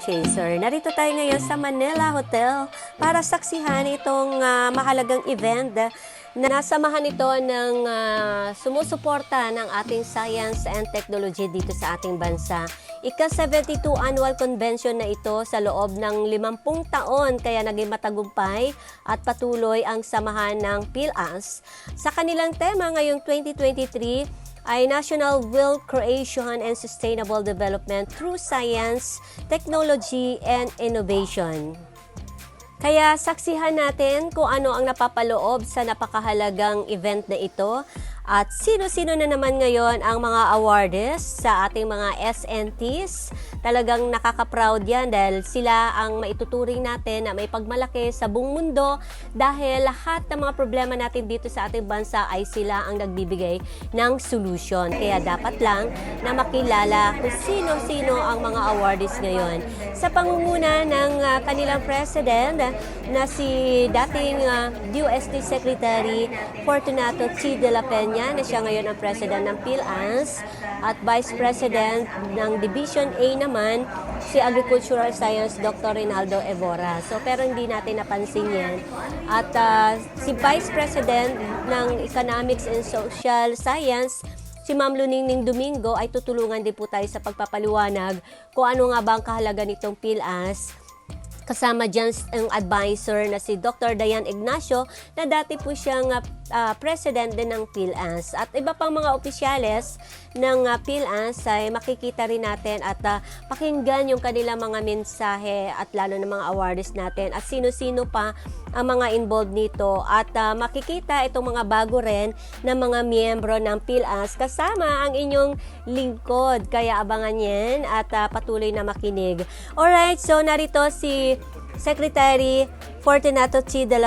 Chaser. Narito tayo ngayon sa Manila Hotel para saksihan itong mahalagang event na nasamahan ito ng sumusuporta ng ating science and technology dito sa ating bansa. Ika-72 annual convention na ito sa loob ng 50 taon kaya naging matagumpay at patuloy ang samahan ng PhilAAST. Sa kanilang tema ngayong 2023 ay National Wealth Creation and Sustainable Development through Science, Technology, and Innovation. Kaya saksihan natin kung ano ang napapaloob sa napakahalagang event na ito at sino-sino na naman ngayon ang mga awardees sa ating mga SNTs. Talagang nakaka-proud yan dahil sila ang maituturing natin na may pagmalaki sa buong mundo dahil lahat ng mga problema natin dito sa ating bansa ay sila ang nagbibigay ng solution. Kaya dapat lang na makilala kung sino-sino ang mga awardees ngayon. Sa pangunguna ng kanilang president na si dating DOST Secretary FORTUNATO PEÑA na siya ngayon ang president ng PhilAAST at Vice President ng Division A naman si Agricultural Science Dr. Rinaldo Evora. So pero hindi natin napansin yan. At si Vice President ng Economics and Social Science si Ma'am LUNINGNING Domingo ay tutulungan din po tayo sa pagpapaliwanag kung ano nga ba ang kahalaga nitong PhilAAST. Kasama dyan ang advisor na si Dr. IGNACIO na dati po siyang president din ng PhilAAST. At iba pang mga opisyales ng PhilAAST ay makikita rin natin at pakinggan yung kanilang mga mensahe at lalo na mga awardees natin at sino-sino pa ang mga involved nito at makikita itong mga bago rin na mga miyembro ng PhilAAST kasama ang inyong lingkod. Kaya abangan yan at patuloy na makinig. Alright, so narito si Secretary FORTUNATO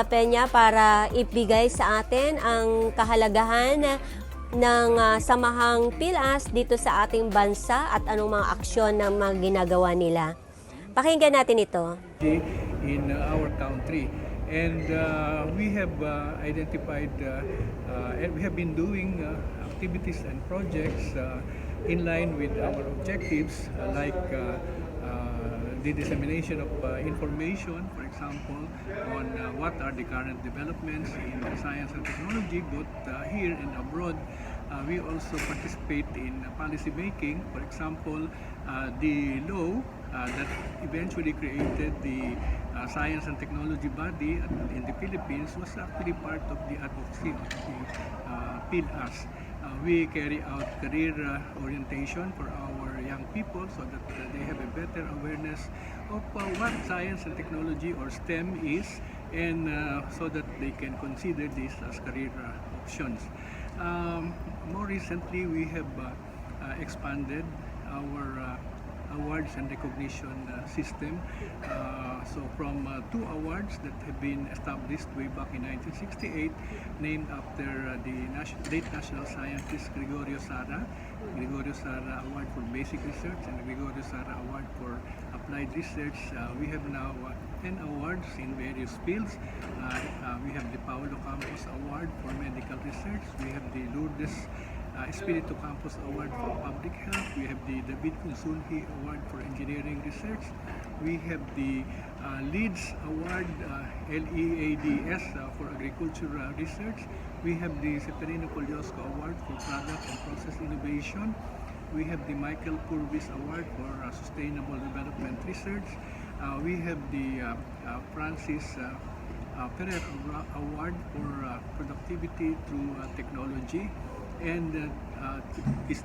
PEÑA para ibigay sa atin ang kahalagahan ng samahang PhilAAST dito sa ating bansa at anong mga aksyon na mga ginagawa nila. Pakinggan natin ito. In our country. And we have identified and we have been doing activities and projects in line with our objectives like the dissemination of information, for example, on what are the current developments in science and technology, both here and abroad. We also participate in policy making. For example, the law that eventually created the science and technology body in the Philippines was actually part of the advocacy of the PhilAAST. We carry out career orientation for our young people so that they have a better awareness of what science and technology or STEM is and so that they can consider this as career options. More recently, we have expanded our awards and recognition system. So from 2 awards that have been established way back in 1968, named after the late national scientist Gregorio Sara Award for Basic Research and Gregorio Sara Award for Applied Research. We have now 10 awards in various fields. We have the Paulo Campos Award for Medical Research. We have the Lourdes Espiritu Campos Award for Public Health. We have the David Consulhi Award for Engineering Research. We have the Leeds Award, LEADS for Agricultural Research. We have the Seferino Colyosco Award for Product and Process Innovation. We have the Michael Purvis Award for Sustainable Development Research. We have the Francis Ferrer Award for Productivity through Technology. And this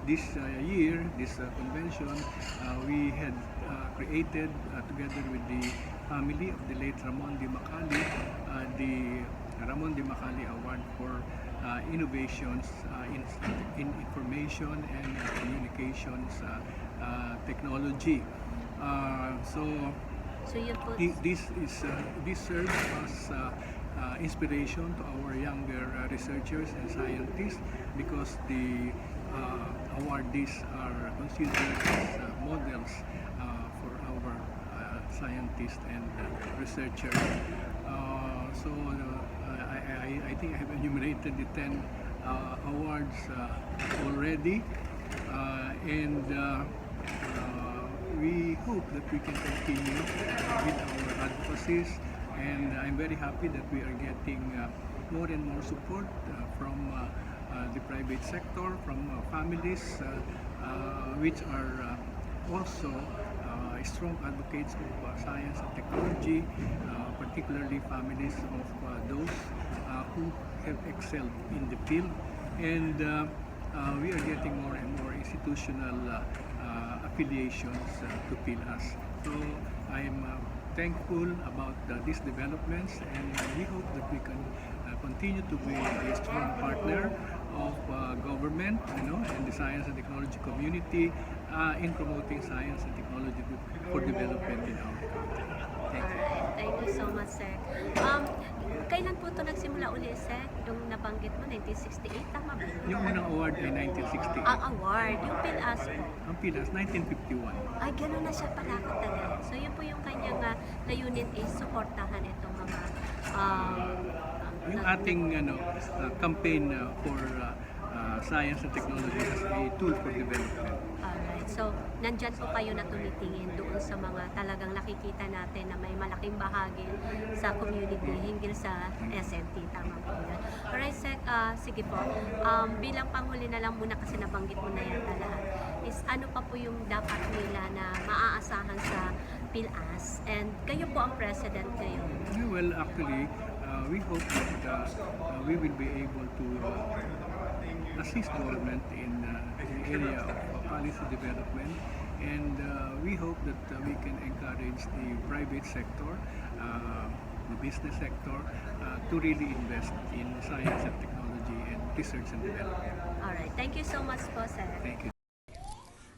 year, this convention, we had created together with the family of the late Ramon de Macali, the Ramon de Macali Award for Innovations in Information and Communications Technology. So this serves as inspiration to our younger researchers and scientists because the awardees are considered as models for our scientists and researchers. So I think I have enumerated the 10 awards already, and we hope that we can continue with our advocacies, and I'm very happy that we are getting more and more support from the private sector, from families which are also strong advocates of science and technology, particularly families of those who have excelled in the field. And we are getting more and more institutional affiliations to PhilAAST. So I am thankful about these developments, and we hope that we can continue to be a strong partner of government, and the science and technology community in promoting science and technology for development in our country. Thank you. Alright, thank you so much, Sec. Kailan po ito nagsimula uli, Sec? Yung nabanggit mo, 1968, tama ba? Yung unang award ay 1968. Ang award, yung PhilAAST po. Ang PhilAAST, 1951. Ay, gano'n na siya pala katagal. So, yun po yung kanyang layunin is supportahan itong mga Yung ating campaign for science and technology as a tool for development. Alright. So, nandyan po kayo na tumitingin doon sa mga talagang nakikita natin na may malaking bahagi sa community hinggil sa SMT. Tama po yan. Alright, Sec, sige po. Bilang panghuli na lang muna kasi nabanggit mo na yata lahat. Is ano pa po yung dapat nila na maaasahan sa PhilAAST? And kayo po ang president ngayon. Well, actually, we hope that we will be able to assist government in the area of policy development, and we hope that we can encourage the private sector, the business sector, to really invest in science and technology and research and development. Alright, thank you so much po, Sir. Thank you.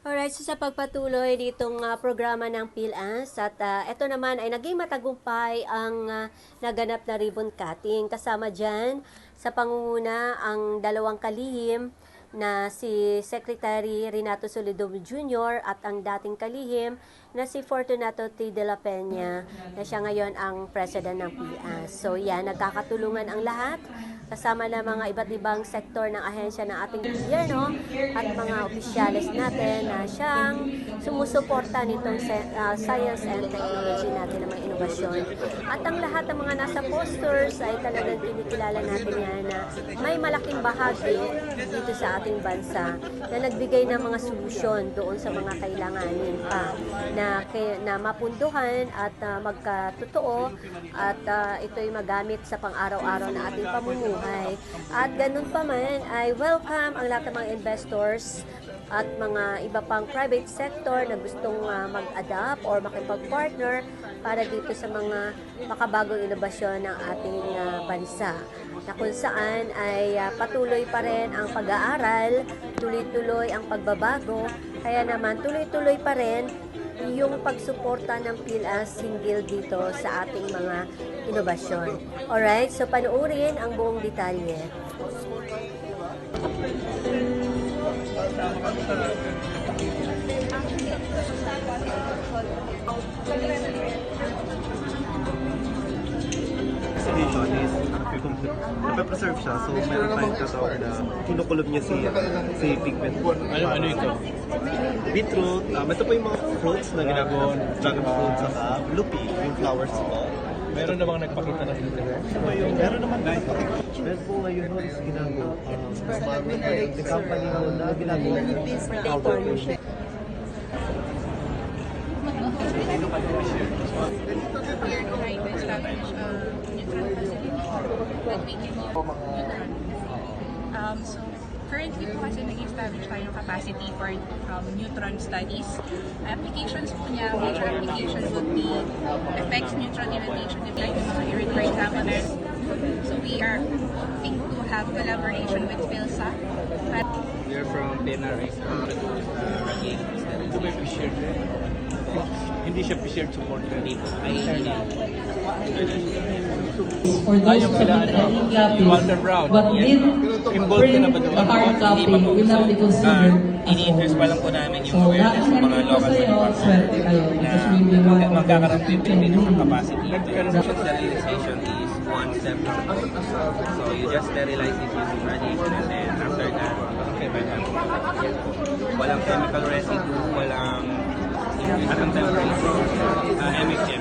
Alright, so sa pagpatuloy ditong programa ng PhilAAST at ito naman ay naging matagumpay ang naganap na ribbon cutting. Kasama dyan sa pangunguna ang dalawang kalihim na si Secretary Renato Solido Jr. at ang dating kalihim na si Fortunato T. de la Peña na siya ngayon ang president ng PhilAAST. So yan, nagkakatulungan ang lahat kasama na mga iba't ibang sektor ng ahensya ng ating gobyerno at mga opisyalis natin na siyang sumusuporta nitong science and technology natin ng mga inobasyon. At ang lahat ng mga nasa posters ay talagang kinikilala natin yan na may malaking bahagi dito sa ating bansa na nagbigay ng mga solusyon doon sa mga kailanganin pa na mapunduhan at magkatotoo at ito'y magamit sa pang-araw-araw na ating pamumuhay. At ganun pa man ay welcome ang lahat ng mga investors at mga iba pang private sector na gustong mag-adapt or makipag-partner para dito sa mga makabagong inobasyon ng ating bansa. Na kung saan ay patuloy pa rin ang pag-aaral, tuloy-tuloy ang pagbabago, kaya naman tuloy-tuloy pa rin yung pagsuporta ng PhilAAST hinggil dito sa ating mga inobasyon. Alright, so panoorin ang buong detalye. Oxidation is nape-preserve siya, so meron tayong tatawag na kinukulob niya si pigment. Ano ito? Beetroot, ito po yung mga fruits na ginagawa, dragon fruit, saka lupi, yung flowers po. Meron na bang nagpakita ng interest? Meron naman nagpakita. Meron po ngayon no, is ginagawa. The company na ginagawa. We are trying to establish a neutron facility that we can use so currently po kasi nag-establish tayo ng capacity for neutron studies. Applications po niya, major applications would be effects neutron irradiation like yung mga irregular examiners. So we are hoping to have collaboration with PhilAAST. We are from NARISA. Ito may shared. Hindi siya shared support dito. Ay, For those yung who sila, submitted any copies, Walter Brown. but Yes. did Involved ka na ba print doon? a hard copy Hindi pa po. will not be considered as ini-increase pa lang po always. namin yung So, awareness ng mga nakakarinig ko local sa'yo, manufacturers swerte kayo. Because we will na want to magkakaroon din Philippines ng to capacity. Sterilization is one step. So you just sterilize it using radiation and then after that, walang chemical residue, walang anong temperature, MX chemistry.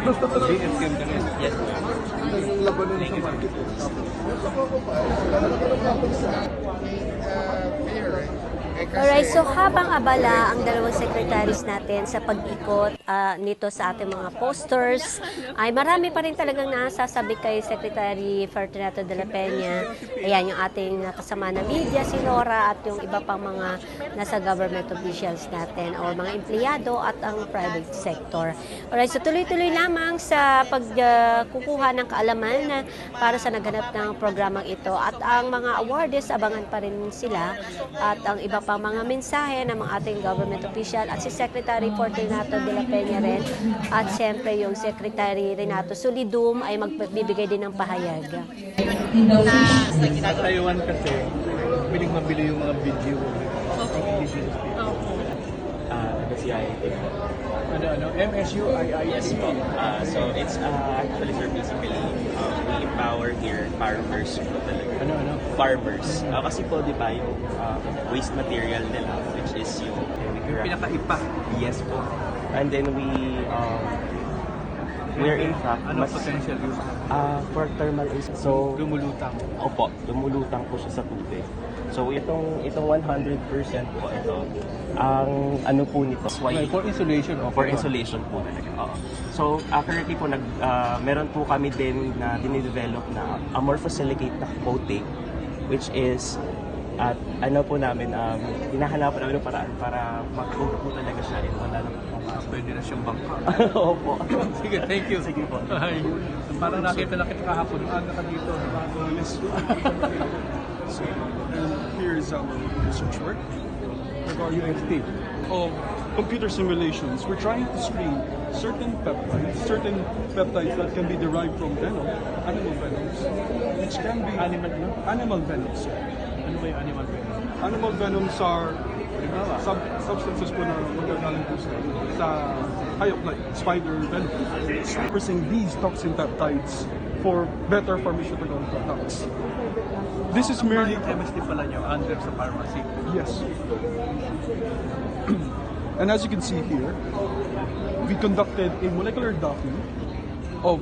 BFM ka rin. Yes po. Thank you, sir. Alright, so habang abala ang dalawang secretaries natin sa pag-ikot nito sa ating mga posters, ay marami pa rin talagang nasasabi kay Secretary Fortunato de la Peña. Ayan yung ating kasama na media, si Nora, at yung iba pang mga nasa government officials natin o mga empleyado at ang private sector. Alright, so tuloy-tuloy lamang sa pagkukuha ng kaalaman para sa naghanap ng programang ito. At ang mga awardees, abangan pa rin sila at ang iba pang mga mensahe ng mga ating government official at si Secretary Fortunato de la Peña rin at siyempre yung Secretary Renato Solidum ay magbibigay din ng pahayag. Sa Taiwan kasi, biling mabili yung mga video. Ano? MSU, IIT. Yes po. So it's actually, sir, basically we empower here farmers po talaga. Ano? Farmers. Kasi po, di ba, yung waste material nila, which is yung Pinaka-ipa. yes po. And then we're in fact, Ano potential use? for thermal so Lumulutang. opo, lumulutang po siya sa tubig. So itong 100% po ito, ang ano po nito, For insulation. for insulation po talaga. Oo. So currently po meron po kami din na dinidevelop na amorphosilicate na coating, which is at ano po namin, hinahanapan namin ng paraan para mag-coat po talaga siya and wala lang po. Pwede na siyang bangka. Opo. Sige, thank you. Sige po. Ay, parang nakita na kita kahapon. Aga ka dito. Here is our research work regarding UST. of computer simulations. We're trying to screen certain peptides that can be derived from animal venoms, which can be animal venoms. Ano ba yung animal venom? Animal venoms are substances po na magagaling po sa hayop like spider venom. Using these toxin peptides for better pharmaceutical products. This is merely Chemistry pala nyo under sa pharmacy. yes. And as you can see here, we conducted a molecular docking of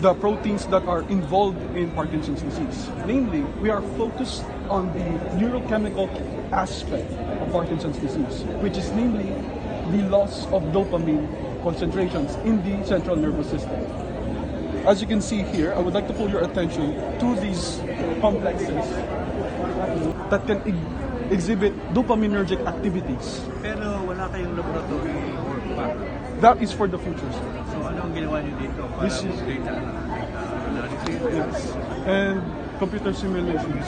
the proteins that are involved in Parkinson's disease. Namely, we are focused on the neurochemical aspect of Parkinson's disease, which is namely the loss of dopamine concentrations in the central nervous system. As you can see here, I would like to pull your attention to these complexes that can exhibit dopaminergic activities. Pero wala kayong laboratory work pa. That is for the future, sir. So ano ang ginawa nyo dito para This is- data analysis? Yes. And computer simulations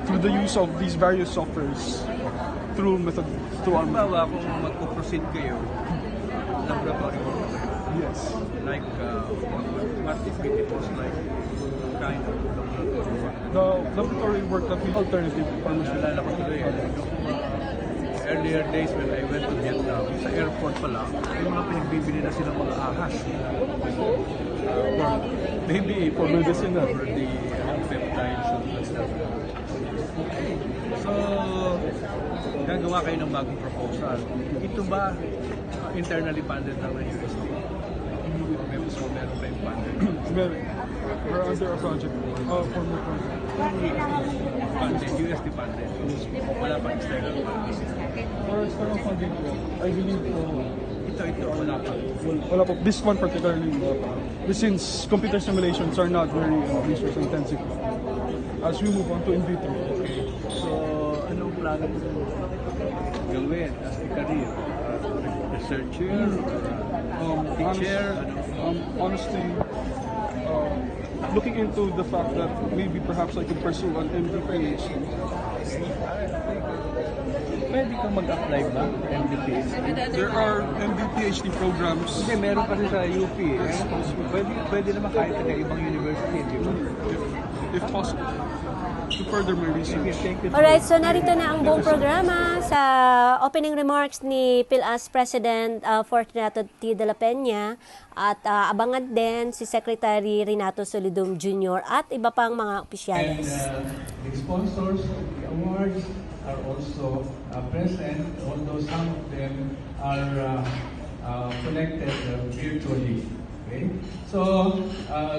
through the use of these various softwares through our Halimbawa, kung magpo-proceed kayo, laboratory work pa kayo. yes. Like, what if it was like kind of laboratory work? The laboratory work that we alternative pharmaceutical. Naalala ko tuloy, earlier days when I went to Vietnam, sa airport pa lang, may mga pinagbibili na silang mga ahas. Maybe for medicine for the peptides and stuff. So, gagawa kayo ng bagong proposal. Ito ba internally funded lang ng UST? So, meron kayong funded. We're under a project, formal project. Funded, UST funded. Wala pa external funding. For external funding po, I believe Ito, wala pa. wala po. This one particularly, since computer simulations are not very resource intensive. As we move on to in vitro. So, anong plano mo gawin as a career? Researcher? Teacher? Honestly, looking into the fact that maybe perhaps I could pursue an MD PhD. Pwede kang mag-apply ba? MD-PhD? There are MD PhD programs. Hindi, meron kasi sa UP. Pwede naman kahit sa ibang university, di ba? If possible, to further my research. Alright, so narito na ang buong programa sa opening remarks ni PhilAAST President Fortunato T. de la Peña at abangan din si Secretary Renato Solidum Jr. at iba pang mga And opisyalis. the sponsors of the awards are also present, although some of them are connected virtually. Okay? So,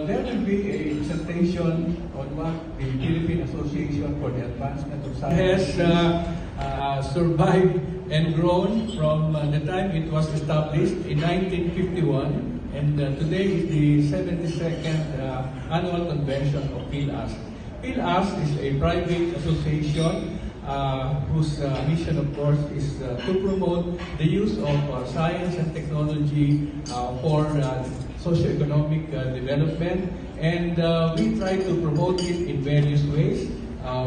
there will be a presentation on what the Philippine Association for the Advancement of Science has survived and grown from the time it was established in 1951, and today is the 72nd annual convention of PhilAAST. PhilAAST is a private association whose mission, of course, is to promote the use of science and technology for socio-economic development, and we try to promote it in various ways.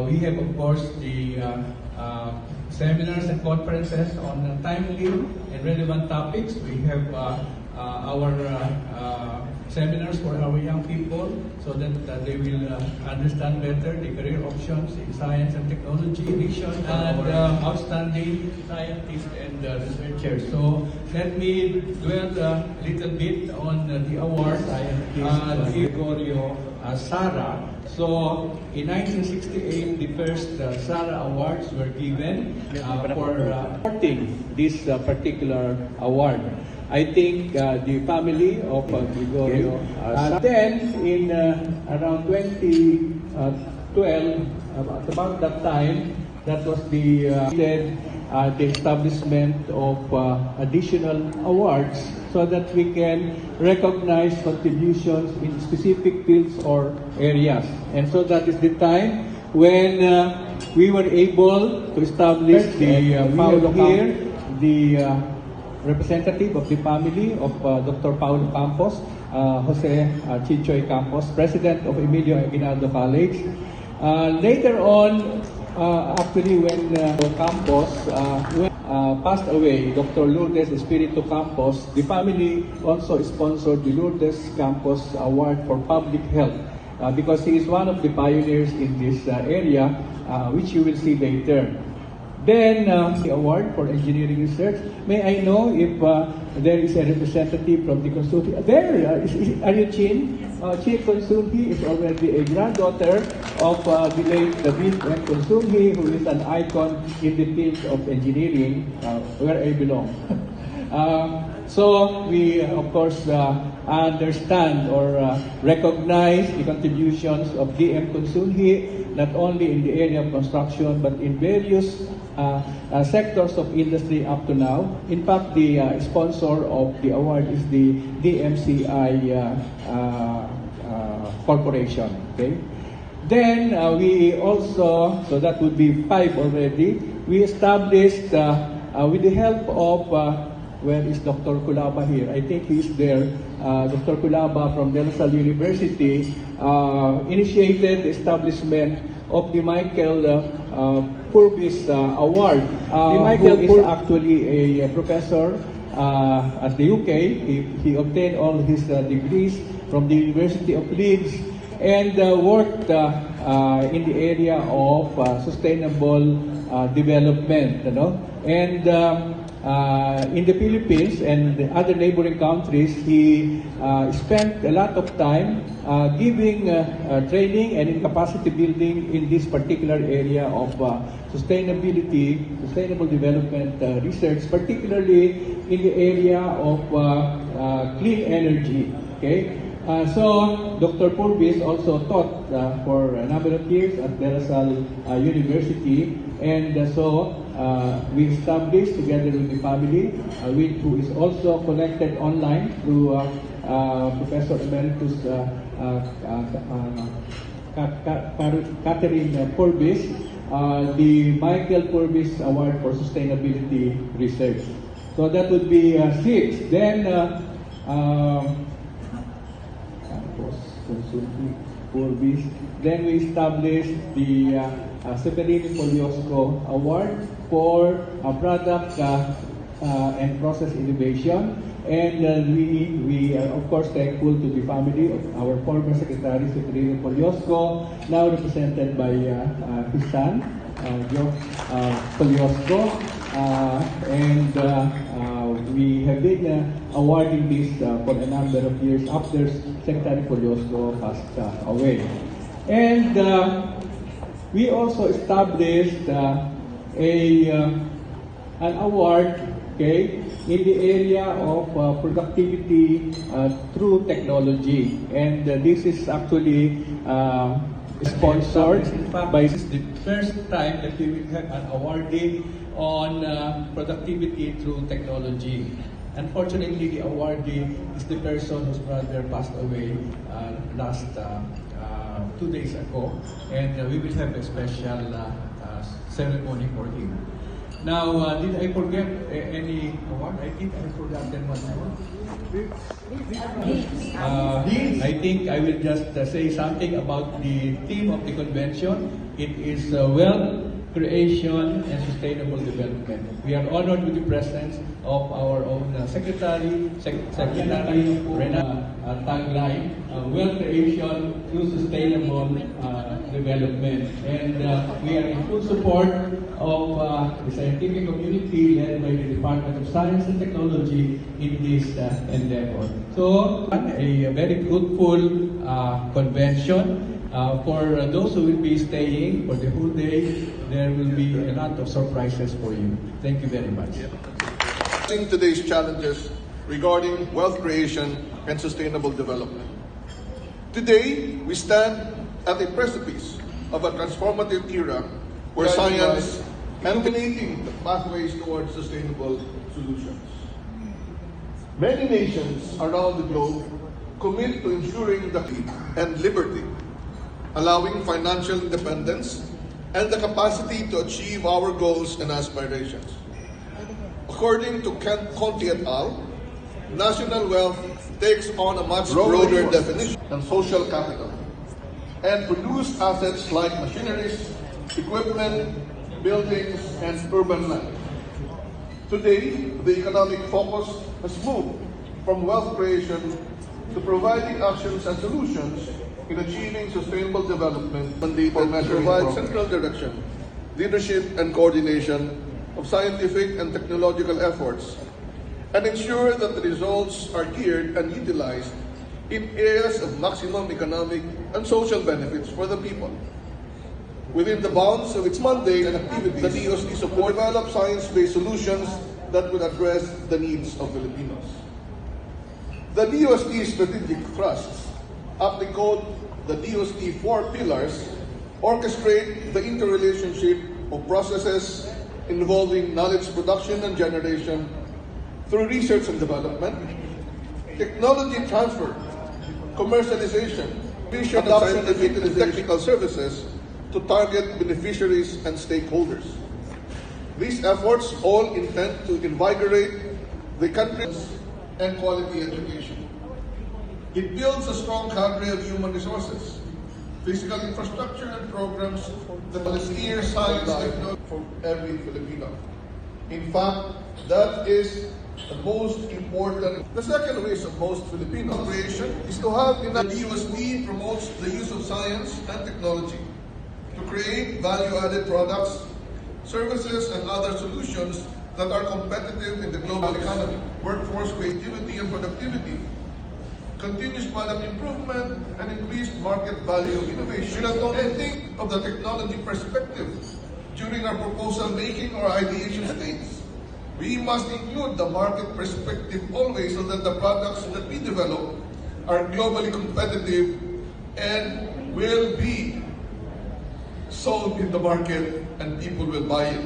We have, of course, the seminars and conferences on timely and relevant topics. We have our seminars for our young people so that they will understand better the career options in science and technology, vision, and outstanding scientists and researchers. So let me dwell a little bit on the awards. Gregorio Sara. So in 1968, the first Sara Awards were given for supporting this particular award. I think the family of Gregorio. Then, in around 2012, at about that time, that was the establishment of additional awards so that we can recognize contributions in specific fields or areas. And so that is the time when we were able to establish the Paulo here, the representative of the family of Dr. Paulo Campos, Jose Chichoy Campos, President of Emilio Aguinaldo College. Later on, actually when Campos passed away, Dr. Lourdes Espiritu Campos, the family also sponsored the Lourdes Campos Award for Public Health because he is one of the pioneers in this area, which you will see later. Then, the award for engineering research. May I know if there is a representative from the Consulti? There, are you Chin? Chin Consulti is already a granddaughter of the late David M. Consulti, who is an icon in the field of engineering, where I belong. So, we, of course, understand or recognize the contributions of D.M. Consulti, not only in the area of construction, but in various sectors of industry up to now. In fact, the sponsor of the award is the DMCI Corporation. Okay. Then we also, so that would be 5 already. We established with the help of where is Dr. Kulaba here? I think he's there. Dr. Kulaba from De La Salle University initiated the establishment of the Michael Purvis Award. Michael is actually a professor at the UK. He obtained all his degrees from the University of Leeds and worked in the area of sustainable development. You know? And in the Philippines and the other neighboring countries, he spent a lot of time giving training and in capacity building in this particular area of sustainability, sustainable development research, particularly in the area of clean energy. Okay, so Dr. Purvis also taught for a number of years at De La Salle University, and so we established together with the family, who is also connected online through Professor Emeritus Catherine Purvis, the Michael Purvis Award for Sustainability Research. So that would be 6. Then for this. Then we established the Severino-Poliosco Award for product and process innovation. And we are of course thankful to the family of our former Secretary Severino Poliosco, now represented by his son, Joe Poliosco. And we have been awarding this for a number of years after Secretary Poliosco passed away. And we also established an award, okay, in the area of productivity through technology. And this is actually sponsored by... This is the first time that we will have an awardee on productivity through technology. Unfortunately, the awardee is the person whose brother passed away last 2 days ago, and we will have a special ceremony for him. Now, did I forget any award? I think I forgotten one more. I think I will just say something about the theme of the convention. It is wealth creation and sustainable development. We are honored with the presence of our own Secretary Rena tagline, wealth creation through sustainable development. And we are in full support of the scientific community led by the Department of Science and Technology in this endeavor. So, a very fruitful convention. For those who will be staying for the whole day, there will be a lot of surprises for you. Thank you very much. Today's challenges regarding wealth creation and sustainable development. Today, we stand at a precipice of a transformative era where science illuminating the pathways towards sustainable solutions. Many nations around the globe commit to ensuring the peace and liberty, allowing financial independence and the capacity to achieve our goals and aspirations. According to Conti et al., national wealth takes on a much broader definition than social capital and produce assets like machineries, equipment, buildings, and urban land. Today, the economic focus has moved from wealth creation to providing actions and solutions in achieving sustainable development and provide central direction, leadership, and coordination of scientific and technological efforts, and ensure that the results are geared and utilized in areas of maximum economic and social benefits for the people. Within the bounds of its mandate and activities, the DOST support develop science-based solutions that will address the needs of Filipinos. The DOST strategic thrusts, aptly called the DOST 4 pillars, orchestrate the interrelationship of processes involving knowledge production and generation through research and development, technology transfer, commercialization, adoption and utilization of technical services to target beneficiaries and stakeholders. These efforts all intend to invigorate the country's and quality education. It builds a strong cadre of human resources, physical infrastructure, and programs that will steer science technology for every Filipino. In fact, that is the most important. The second wish of most Filipino creation is to have enough. The DOST promotes the use of science and technology to create value-added products, services, and other solutions that are competitive in the global economy. Workforce creativity and productivity, continuous product improvement, and increased market value innovation. We not only think of the technology perspective during our proposal making or ideation stage, we must include the market perspective always so that the products that we develop are globally competitive and will be sold in the market and people will buy it.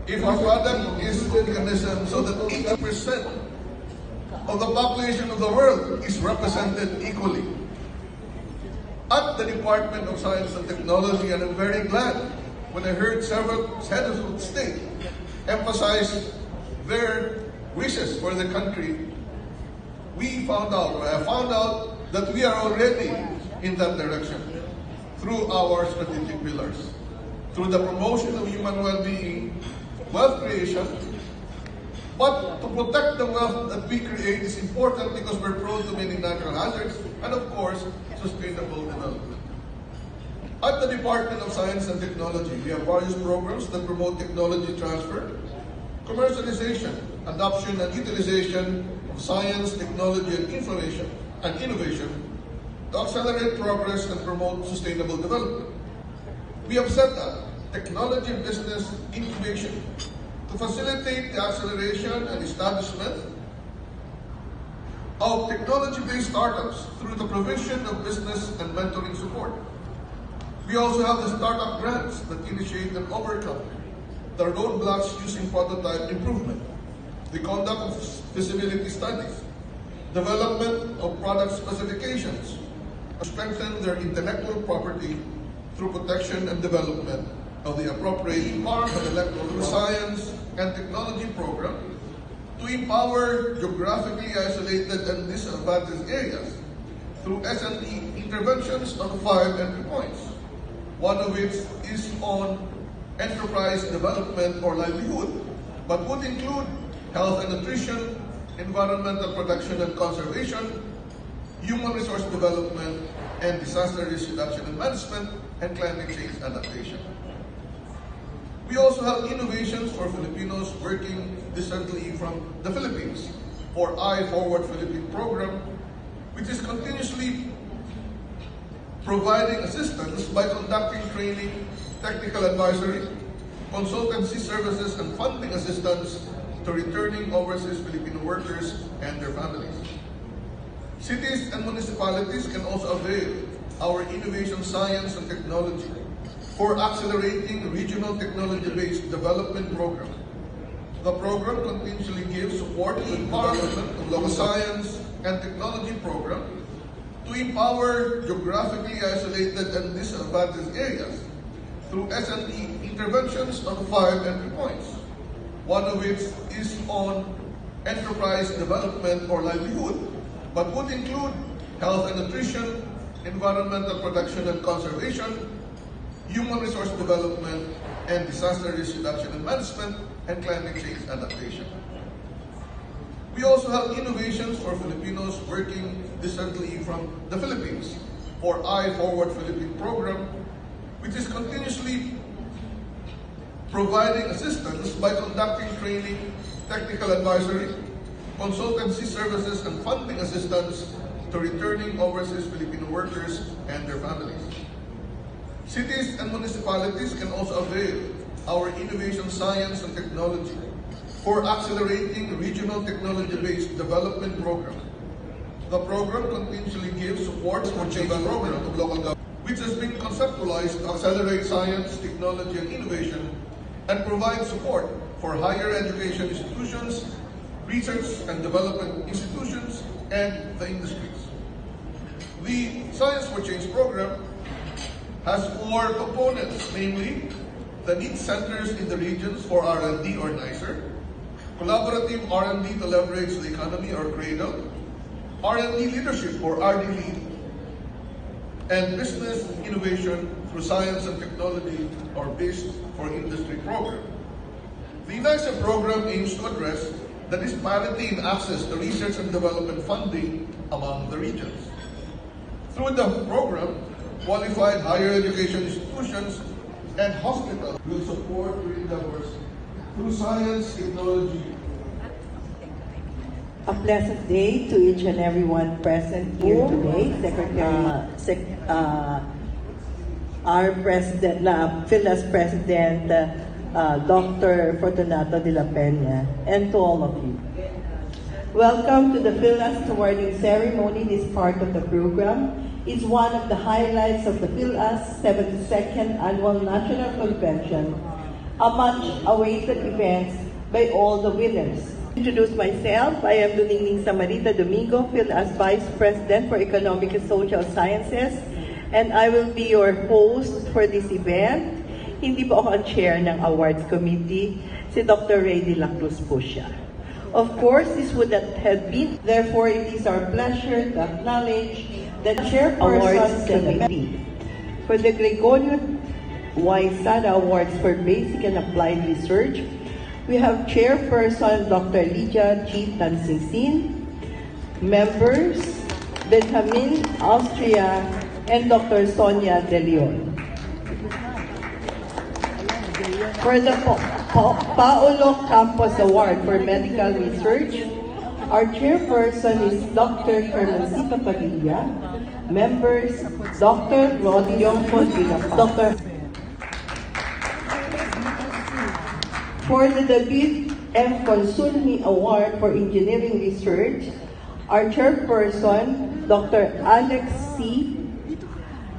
If our product is a mechanism so that 80% of the population of the world is represented equally. At the Department of Science and Technology, and I'm very glad when I heard several heads of state emphasize their wishes for the country, I found out that we are already in that direction through our strategic pillars. Through the promotion of human well-being, wealth creation, but to protect the wealth that we create is important because we're prone to many natural hazards and, of course, sustainable development. At the Department of Science and Technology, we have various programs that promote technology transfer, commercialization, adoption, and utilization of science, technology, and innovation to accelerate progress and promote sustainable development. We have set up technology business incubation to facilitate the acceleration and establishment of technology-based startups through the provision of business and mentoring support. We also have the startup grants that initiate and overcome the roadblocks using prototype improvement, the conduct of feasibility studies, development of product specifications, to strengthen their intellectual property through protection and development of the appropriate part of electoral science and technology program to empower geographically isolated and disadvantaged areas through S&E interventions on 5 entry points, one of which is on enterprise development or livelihood, but would include health and nutrition, environmental protection and conservation, human resource development, and disaster risk reduction and management, and climate change adaptation. We also have innovations for Filipinos working distantly from the Philippines, or I-Forward Philippine program, which is continuously providing assistance by conducting training, technical advisory, consultancy services, and funding assistance to returning overseas Filipino workers and their families. Cities and municipalities can also avail our innovation science and technology for accelerating regional technology-based development program. The program continuously gives support to the development of local science and technology program to empower geographically isolated and disadvantaged areas through S&E interventions on 5 entry points, one of which is on enterprise development or livelihood, but would include health and nutrition, environmental protection and conservation, human resource development, and disaster risk reduction and management, and climate change adaptation. We also have innovations for Filipinos working distantly from the Philippines, or I-Forward Philippine program, which is continuously providing assistance by conducting training, technical advisory, consultancy services, and funding assistance to returning overseas Filipino workers and their families. Cities and municipalities can also avail our innovation science and technology for accelerating regional technology-based development program. The program continuously gives support for change program of local government, which has been conceptualized to accelerate science, technology, and innovation, and provide support for higher education institutions, research and development institutions, and the industries. The Science for Change program has 4 components, namely the needs centers in the regions for R&D or NICER, collaborative R&D to leverage the economy or CRADLE, R&D leadership or RD, and business innovation through science and technology or BIST for industry program. The NICER program aims to address the disparity in access to research and development funding among the regions. Through the program, qualified higher education institutions and hospitals will support your endeavors through science, technology. A pleasant day to each and everyone present here today. Our President, PhilAAST President, Dr. FORTUNATO de la PEÑA, and to all of you. Welcome to the PhilAAST awarding ceremony. This part of the program is one of the highlights of the PhilAAST 72nd Annual National Convention, a much-awaited event by all the winners. Introduce myself, I am LUNINGNING Samarita-Domingo, PhilAAST Vice President for Economic and Social Sciences, and I will be your host for this event. Hindi po ako ang chair ng awards committee, si Dr. Ray de la Cruz po siya. Of course, this would not have been. Therefore, it is our pleasure to acknowledge the chairperson committee for the Gregorio Y. Sada Awards for Basic and Applied Research. We have Chairperson Dr. Lydia G. Tansingsin, members Benjamin Austria and Dr. Sonia De Leon. For the Paolo Campos Award for Medical Research, our chairperson is Dr. Carmencita Padilla, members Dr. Broaden, Dr. For the David M. Consulmi Award for Engineering Research, our chairperson, Dr. Alex C.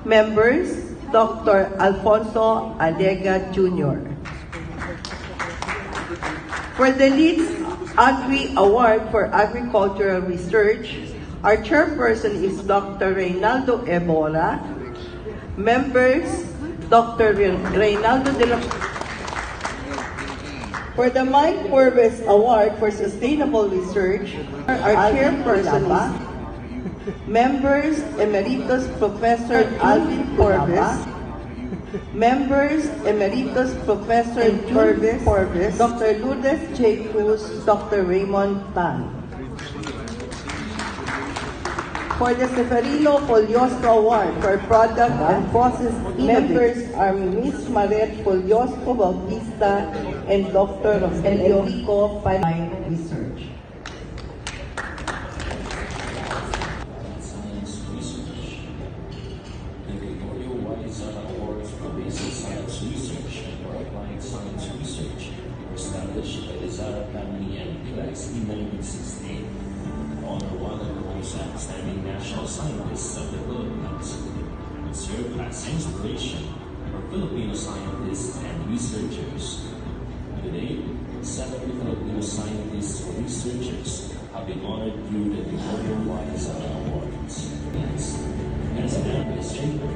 Members, Dr. Alfonso Alega Jr. For the Leeds Agri Award for Agricultural Research, our chairperson is Dr. Reynaldo Ebola. Members, Dr. Reynaldo de la... For the Mike Purvis Award for Sustainable Research, our chairperson is members Emeritus Professor Alvin Purvis, members Emeritus Professor Purvis, Dr. Lourdes J. Cruz, Dr. Raymond Tan. For the Severino Poliosco Award for Product and Process members are Ms. Maret Poliosco Bautista and Dr. Enrico Fine Research. Science Research. The Gregorio Y. Zara Awards for Basic Science Research and for Applied Science Research were established by the Zara family and PhilAAST in 1916. Honor one of the most outstanding national scientists of the Philippines, and served as inspiration for Filipino scientists and researchers. Today, 70 Filipino scientists or researchers have been honored through the Gregorio Y. Zara Awards. As an administrator,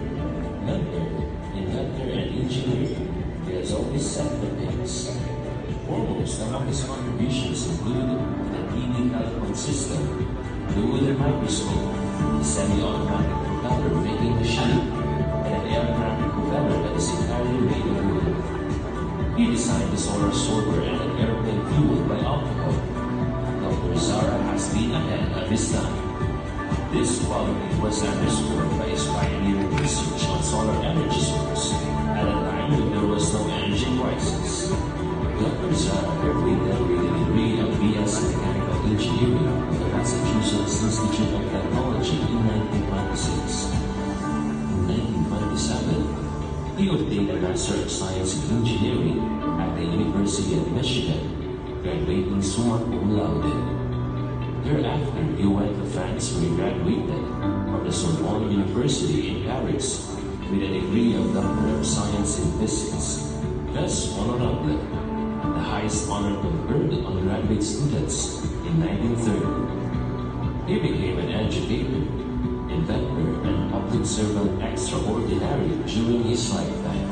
mentor, inventor, and engineer, he has always set the pace. Foremost among his contributions include the 3D telecom system, the wooden microscope, the semi-automatic propeller making machine, and an air-traffic propeller that is entirely made of wood. He designed the solar absorber and an airplane fueled by optical. Dr. Zara has been ahead of his time. This quality was underscored by his pioneering research on solar energy source at a time when there was no energy crisis. Dr. Zara carefully graduated a degree of BS in Mechanical Engineering at the Massachusetts Institute of Technology in 1926. In 1927, he obtained a Master of Science in Engineering at the University of Michigan, graduating summa cum laude. Thereafter, he went to France where he graduated from the Sorbonne University in Paris with a degree of Doctor of Science in Physics, thus honorable, the highest honor conferred on graduate students in 1930. He became an educator, inventor, and public servant extraordinary during his lifetime.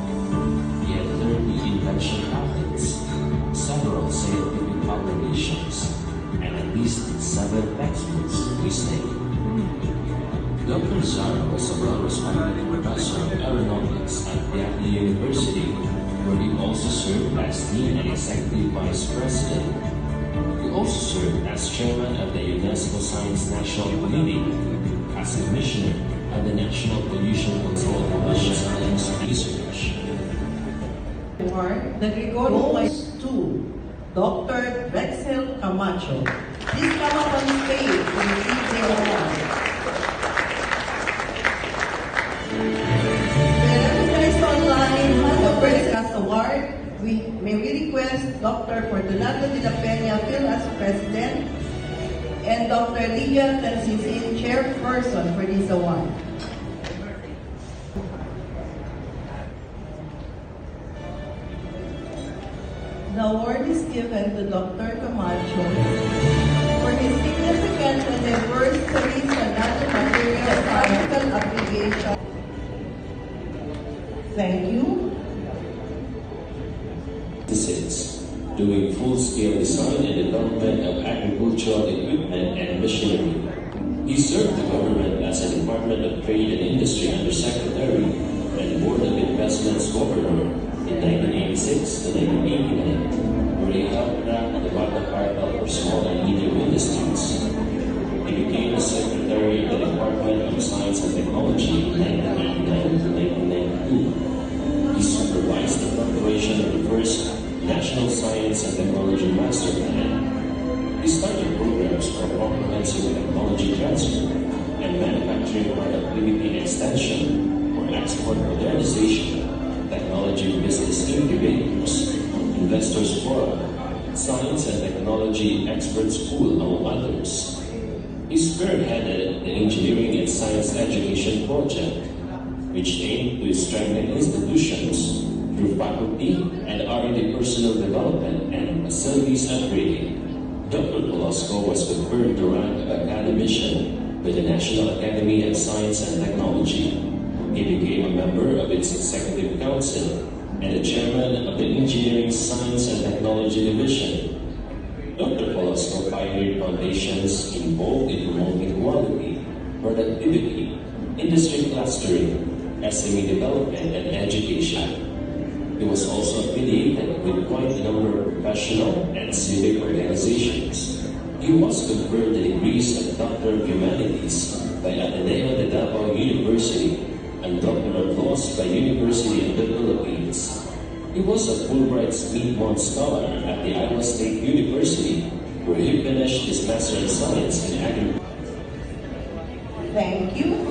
He had 30 invention patents, several scientific publications, and at least 7 textbooks to his name. Dr. Zara was a well-respected professor of aeronautics at Yale University, where he also served as Dean and Executive Vice President. He also served as Chairman of the UNESCO Science National Committee, as Commissioner of the National Pollution Control Commission Science Research. The Gregorio goes to Dr. Rexel Camacho. Please come up on stage to receive the award. Recognized online on the PERSCAS Award, may we request Dr. FORTUNATO de la PEÑA, PhilAAST President, and Dr. Lydia Tansingsin, Chairperson for this award. The award is given to Dr. Camacho for his significant and diverse studies on nanomaterial practical application. Thank you. To doing full-scale design and development of agricultural equipment and machinery. He served the government as a Department of Trade and Industry Undersecretary and Board of Investments Governor in 1986 to 1989, where he helped craft the Magna Carta for small and medium industries. He became the Secretary of the Department of Science and Technology in 1989 to 1992. He supervised the preparation of the first National Science and Technology Master Plan. He started programs for comprehensive technology transfer and manufacturing productivity extension for export modernization, technology business incubators, investors forum, science and technology experts pool, among others. He spearheaded the Engineering and Science Education Project, which aimed to strengthen institutions through faculty and R&D personnel development and facilities upgrading. Dr. Velasco was conferred the rank of academician by the National Academy of Science and Technology. He became a member of its Executive Council and the chairman of the Engineering, Science and Technology Division. Dr. Velasco pioneered foundations involved in promoting quality, productivity, industry clustering, SME development, and education. He was also affiliated with quite a number of professional and civic organizations. He was conferred the degrees of Doctor of Humanities by Ateneo de Davao University and Doctor of Laws by University of the Philippines. He was a Fulbright Meadmont Scholar at the Iowa State University, where he finished his Master of Science in Agriculture. Thank you.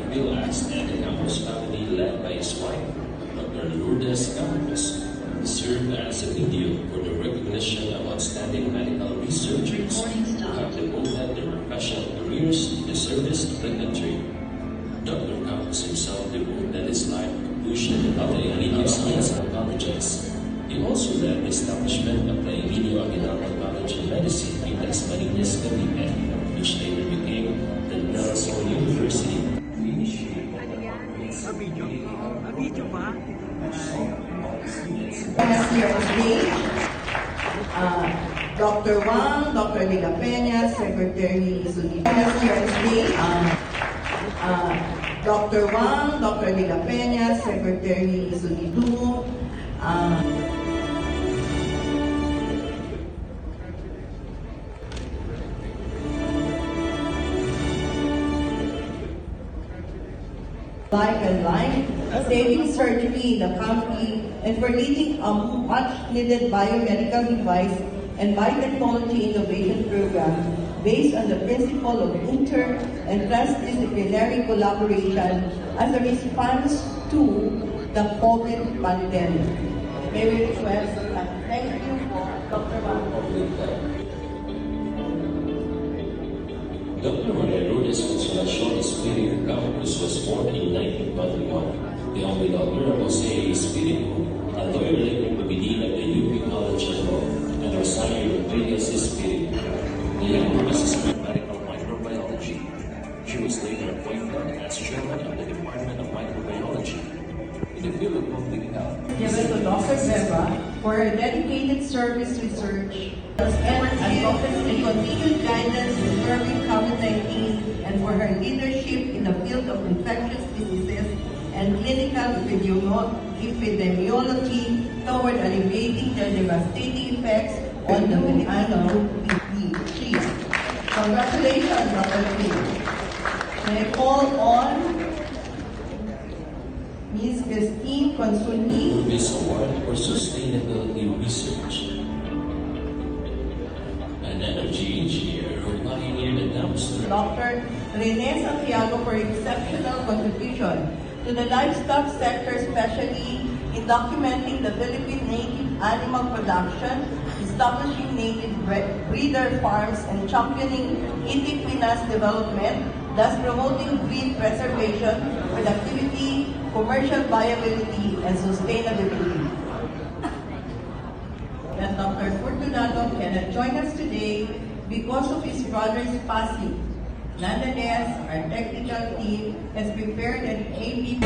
PhilAAST and the campus family led by his wife, Dr. Lourdes Campos, served as a medium for the recognition of outstanding medical researchers who have devoted their professional careers in the service of the country. Dr. Campos himself devoted his life to push the development of science and colleges. He also led the establishment of the Aguinaldo College of Medicine in Dasmariñas, Cavite, which later became the Nelson University. Here on stage, Dr. Wang, Dr. De La Peña, Secretary Sudi. Here on stage, Dr. Wang, Dr. De La Peña, Secretary Sudi. Life and life, saving surgery in the country, and for leading a much-needed biomedical device and biotechnology innovation program based on the principle of inter- and transdisciplinary collaboration as a response to the COVID pandemic. May we request thank you, Dr. Wang. Dr. Maria Lourdes Consolacion Espiritu Campos was born in 1921, the only daughter of Jose Espiritu, a lawyer later to be dean of the UP College of Law, and Rosario Rodriguez Espiritu. The younger was a medical microbiology. She was later appointed as chairman of the Department of Microbiology in the field of public health. Given to Dr. Beva for her dedicated service research and advocacy, continued guidance in curbing COVID-19, and for her leadership in the field of infectious diseases and clinical epidemiology toward alleviating their devastating effects on the Filipino PPG. Congratulations, Dr. Lee. May I call on Ms. Christine Consulni. This award for sustainability research. An energy engineer who pioneered the dumpster. Dr. Rene Santiago for exceptional contribution to the livestock sector, especially in documenting the Philippine native animal production, establishing native breeder farms, and championing equine development, thus promoting breed preservation, productivity, commercial viability, and sustainability. That Dr. Fortunato cannot join us today because of his brother's passing. Nonetheless, our technical team has prepared an AB.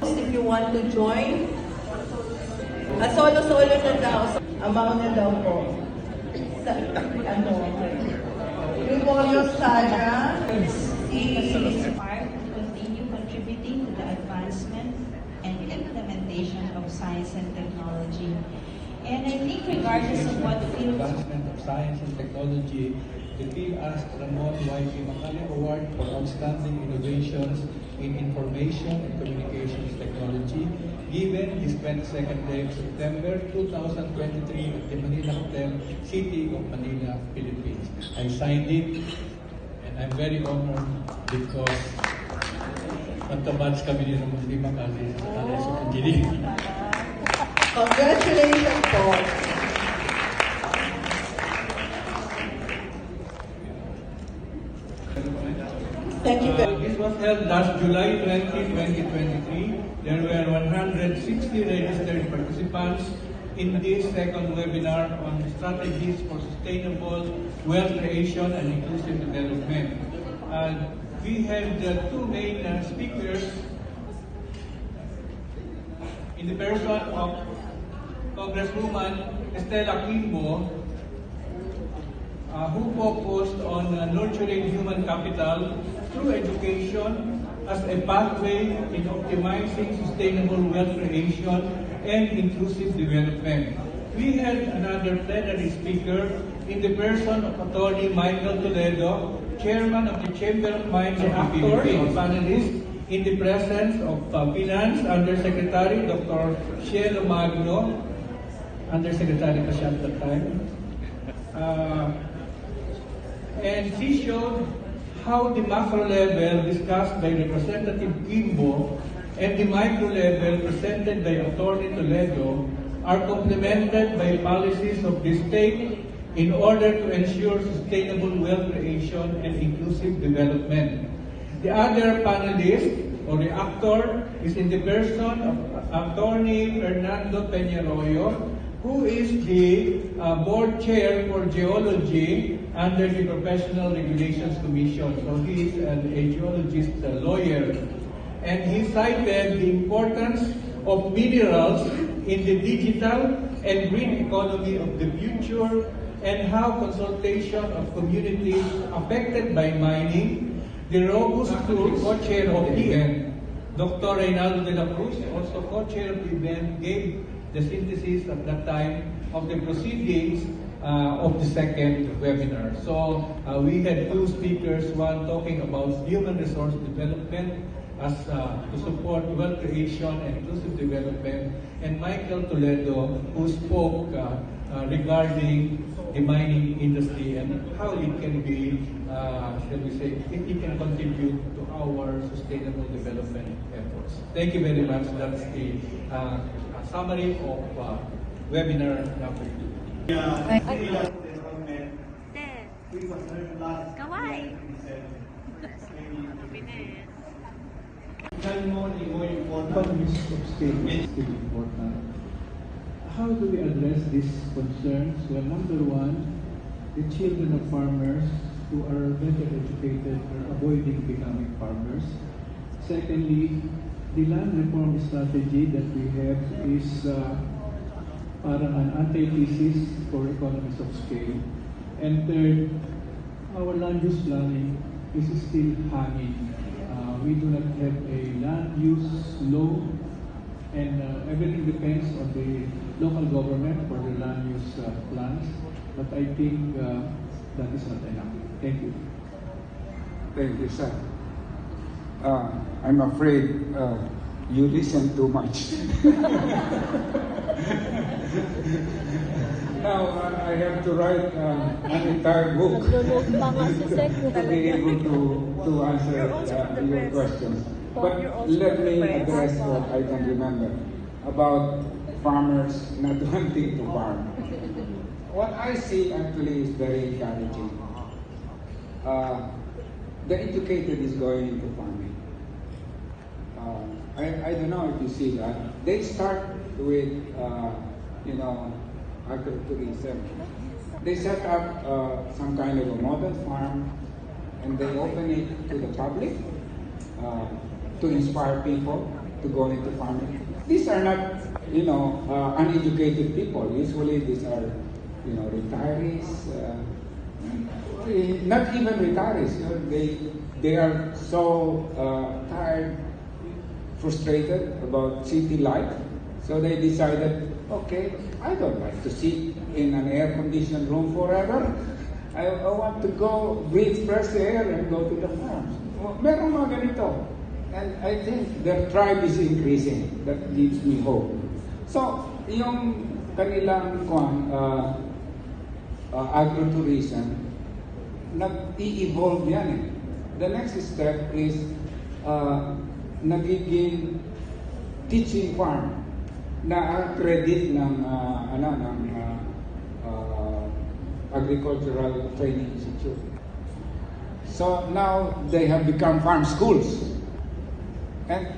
If you want to join, solo-solo na daw. Amount na daw po. Gregorio Sara, part to continue contributing to the advancement and implementation of science and technology. And I think regardless of what field Advancement of Science and Technology, the PhilAAST Ramon Y. Macali Award for Outstanding Innovations in Information and Communications Technology, given this 22nd day of September 2023 at the Manila Hotel, City of Manila, Philippines. I signed it and I'm very honored because magkabatch kami ni Ramon Y. Macali sa College of Engineering. congratulations po. Thank you. This was held last July 20, 2023. There were 160 registered participants in this second webinar on strategies for sustainable wealth creation and inclusive development. We had two main speakers in the person of Congresswoman Estela Quimbo, who focused on nurturing human capital through education as a pathway in optimizing sustainable wealth creation and inclusive development. We had another plenary speaker in the person of Attorney Michael Toledo, Chairman of the Chamber of Mines and Philippine, panelist in the presence of Finance Undersecretary Dr. Cielo Magno, Undersecretary pa siya at that time. And she showed how the macro level discussed by Representative Quimbo and the micro level presented by Attorney Toledo are complemented by policies of the state in order to ensure sustainable wealth creation and inclusive development. The other panelist or the actor is in the person of Attorney Fernando Peña, who is the board chair for geology under the Professional Regulations Commission. So he is a geologist, a lawyer. And he cited the importance of minerals in the digital and green economy of the future and how consultation of communities affected by mining, the robust tools, co-chair of the event. Dr. Reynaldo de la Cruz, also co-chair of the event, gave the synthesis at that time of the proceedings of the second webinar. So we had two speakers, one talking about human resource development as to support wealth creation and inclusive development, and Michael Toledo, who spoke regarding the mining industry and how it can be, shall we say, it can contribute to our sustainable development efforts. Thank you very much. That's the summary of webinar number 2. Kawai. Economies of scale is still important. How do we address these concerns? Well, number one, the children of farmers who are better educated are avoiding becoming farmers. Secondly, the land reform strategy that we have is parang an antithesis for economies of scale. And third, our land use planning is still hanging. We do not have a land use law, and everything depends on the local government for the land use plans. But I think that is not enough. Thank you. Thank you, sir. I'm afraid you listen too much. Now I have to write an entire book to be able to answer your questions. But let me address what I can remember about farmers not wanting to farm. What I see actually is very encouraging. The educated is going into farming. I don't know if you see that. They start with, agritourism. They set up some kind of a model farm and they open it to the public to inspire people to go into farming. These are not, uneducated people. Usually these are, retirees, not even retirees. They are so tired, frustrated about city life. So they decided, okay, I don't like to sit in an air-conditioned room forever. I want to go breathe fresh air and go to the farms. Meron mga ganito. And I think their tribe is increasing. That gives me hope. So, yung kanilang agritourism, nag-i-evolve yan eh. The next step is nagiging teaching farm na credit ng Agricultural Training Institute. So now they have become farm schools. And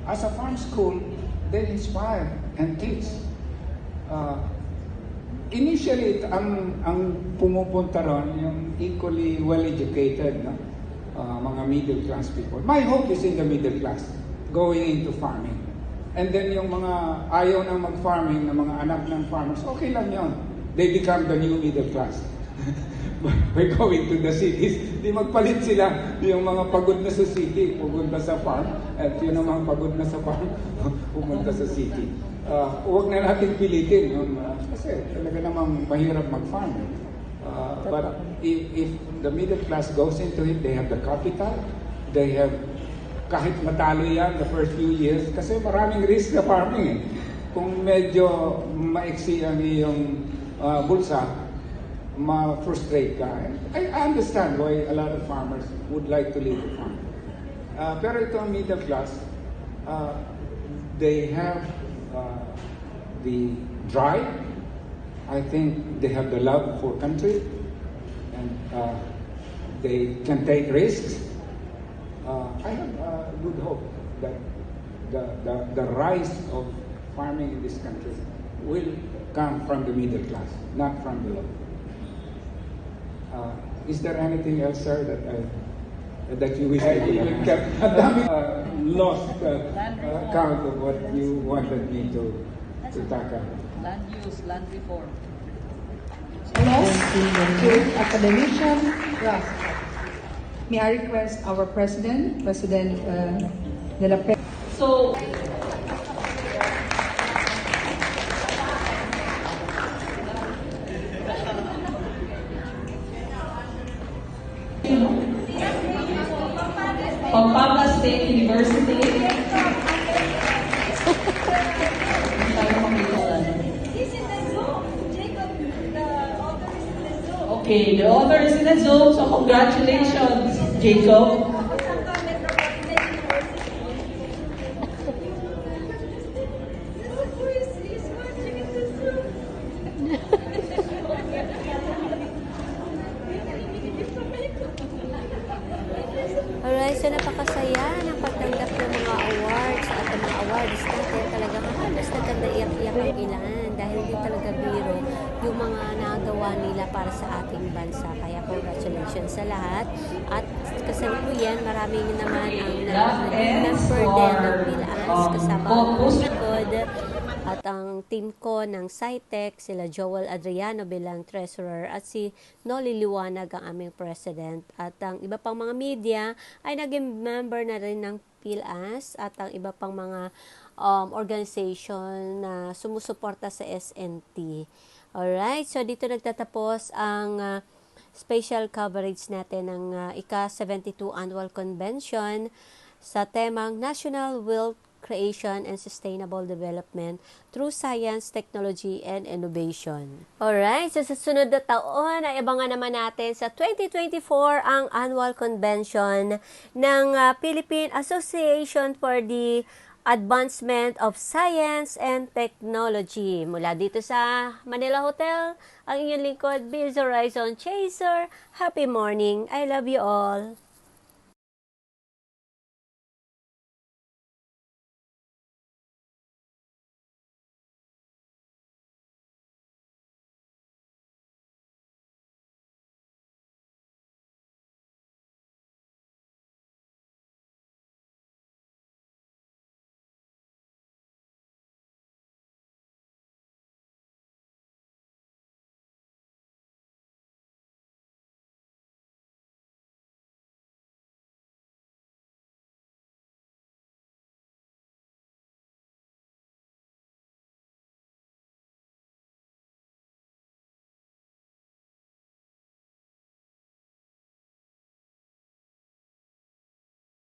as a farm school, they inspire and teach. Initially, ang pumupunta ron, yung equally well-educated, no? Mga middle-class people. My hope is in the middle class, going into farming. And then yung mga ayaw nang mag-farming, na mga anak ng farmers, okay lang yun. They become the new middle class. By going to the cities, di magpalit sila yung mga pagod na sa city, pupunta sa farm, at yun ang mga pagod na sa farm, pupunta sa city. Huwag na natin pilitin yun, kasi talaga namang mahirap mag-farm. But if the middle class goes into it, they have the capital, they have, kahit matalo yan the first few years, kasi maraming risk na farming eh. Kung medyo maiksi ang iyong bulsa, ma-frustrate ka. I understand why a lot of farmers would like to leave the farm. Pero itong middle class, they have the drive. I think they have the love for country, and they can take risks. I have good hope that the rise of farming in this country will come from the middle class, not from the low. Is there anything else, sir, that you wish I kept? Lost count of what you wanted me to tackle. Land use, land reform. Academician Ross. May I request our President de la PEñA. So, Pampanga State University. Okay, the author is in the Zoom, so congratulations, Jacob. Alright, so napakasaya ng pagtanggap ng mga awards at ang mga awards natin talaga halos nagkanda-iyak-iyak ang ilan dahil hindi talaga biro yung mga nagawa nila para sa ating bansa. Kaya congratulations sa lahat. At kasalukuyan, maraming naman ang member din ng PhilAAST kasama ang likod at ang team ko ng SciTech, sila Joel Adriano bilang treasurer at si Noli Liwanag ang aming president. At ang iba pang mga media ay naging member na rin ng PhilAAST at ang iba pang mga organization na sumusuporta sa SNT. Alright, so dito nagtatapos ang special coverage natin ng ika-72 Annual Convention sa temang National Wealth Creation and Sustainable Development through Science, Technology, and Innovation. Alright, so sa sunod na taon ay abangan naman natin sa 2024 ang Annual Convention ng Philippine Association for the Advancement of Science and Technology. Mula dito sa Manila Hotel, ang inyong lingkod, Biz Horizon Chaser. Happy morning. I love you all.